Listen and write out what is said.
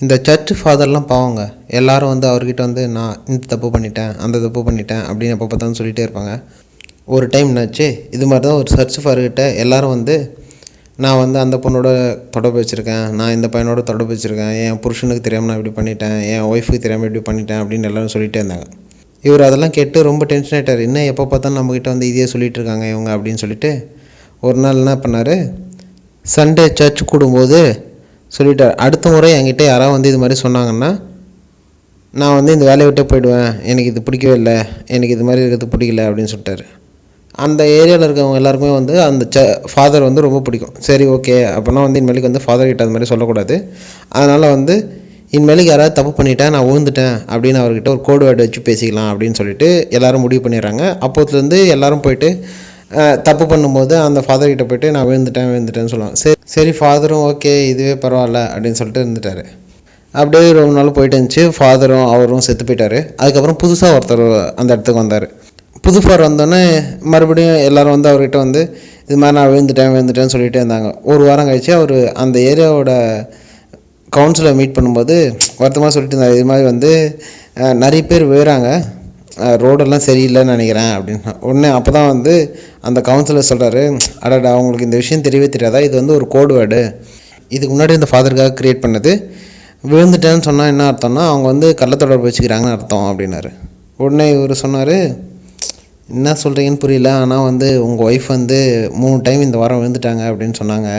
இந்த சர்ச் ஃபாதர்லாம் பாவங்க. எல்லாரும் வந்து அவர்கிட்ட வந்து நான் இந்த தப்பு பண்ணிட்டேன், அந்த தப்பு பண்ணிட்டேன் அப்படின்னு எப்போ பார்த்தாலும் சொல்லிகிட்டே இருப்பாங்க. ஒரு டைம் என்னாச்சு, இது மாதிரி தான் ஒரு சர்ச் ஃபாதர்கிட்ட எல்லாரும் வந்து நான் வந்து அந்த பொண்ணோட தொடர்பு வச்சுருக்கேன், நான் இந்த பையனோட தொடர்பு வச்சுருக்கேன், என் புருஷனுக்கு தெரியாமல் நான் இப்படி பண்ணிட்டேன், என் ஒய்ஃபுக்கு தெரியாமல் இப்படி பண்ணிட்டேன் அப்படின்னு எல்லோரும் சொல்லிகிட்டே இருந்தாங்க. இவர் அதெல்லாம் கேட்டு ரொம்ப டென்ஷன் ஆகிட்டார். இன்னும் எப்போ பார்த்தாலும் நம்மக்கிட்ட வந்து இதே சொல்லிகிட்டு இருக்காங்க இவங்க அப்படின்னு சொல்லிட்டு ஒரு நாள் என்ன பண்ணார், சண்டே சர்ச் கூடும்போது சொல்லிட்டார், அடுத்த முறை என்கிட்ட யாராவது வந்து இது மாதிரி சொன்னாங்கன்னா நான் வந்து இந்த வேலையை விட்டே போயிடுவேன், எனக்கு இது பிடிக்கவே இல்லை, எனக்கு இது மாதிரி இருக்கிறது பிடிக்கல அப்படின்னு சொல்லிட்டார். அந்த ஏரியாவில் இருக்கவங்க எல்லாருக்குமே வந்து அந்த ஃபாதர் வந்து ரொம்ப பிடிக்கும். சரி ஓகே, அப்போனா வந்து இனிமேலுக்கு வந்து ஃபாதர்கிட்ட அது மாதிரி சொல்லக்கூடாது, அதனால் வந்து இனிமேலுக்கு யாராவது தப்பு பண்ணிட்டேன், நான் விழுந்துட்டேன் அப்படின்னு அவர்கிட்ட ஒரு கோடு வேர்டு வச்சு பேசிக்கலாம் அப்படின்னு சொல்லிட்டு எல்லோரும் முடிவு பண்ணிடுறாங்க. அப்போதுலேருந்து எல்லோரும் போயிட்டு தப்பு பண்ணும்போது அந்த ஃபாதர்கிட்ட போய்ட்டு நான் விழுந்துட்டேன்னு சொல்லுவாங்க. சரி ஃபாதரும் ஓகே இதுவே பரவாயில்ல அப்படின்னு சொல்லிட்டு இருந்துட்டார். அப்படியே ரொம்ப நாள் போயிட்டு இருந்துச்சு. ஃபாதரும் அவரும் செத்து போயிட்டார். அதுக்கப்புறம் புதுசாக ஒருத்தர் அந்த இடத்துக்கு வந்தார். புது ஃபாதர் வந்தோடனே மறுபடியும் எல்லோரும் வந்து அவர்கிட்ட வந்து இது மாதிரி நான் விழுந்துட்டேன்னு சொல்லிகிட்டே இருந்தாங்க. ஒரு வாரம் கழிச்சு அவர் அந்த ஏரியாவோட கவுன்சிலரை மீட் பண்ணும்போது வருத்தமாக சொல்லிட்டு இருந்தார், இது மாதிரி வந்து நிறைய பேர் விழுறாங்க, ரோடெல்லாம் சரியில்லைன்னு நினைக்கிறேன் அப்படின்னா. உடனே அப்போ தான் வந்து அந்த கவுன்சிலர் சொல்கிறாரு, அடடா அவங்களுக்கு இந்த விஷயம் தெரியவே தெரியாதா, இது வந்து ஒரு கோடு வேர்டு, இதுக்கு முன்னாடி இந்த ஃபாதருக்காக க்ரியேட் பண்ணது, விழுந்துட்டேன்னு சொன்னால் என்ன அர்த்தம்னா அவங்க வந்து கள்ளத்தொடர்பு வச்சுக்கிறாங்கன்னு அர்த்தம் அப்படின்னாரு. உடனே இவர் சொன்னார், என்ன சொல்கிறீங்கன்னு புரியல, ஆனால் வந்து உங்கள் ஒய்ஃப் வந்து 3 டைம் இந்த வாரம் விழுந்துட்டாங்க அப்படின்னு சொன்னாங்க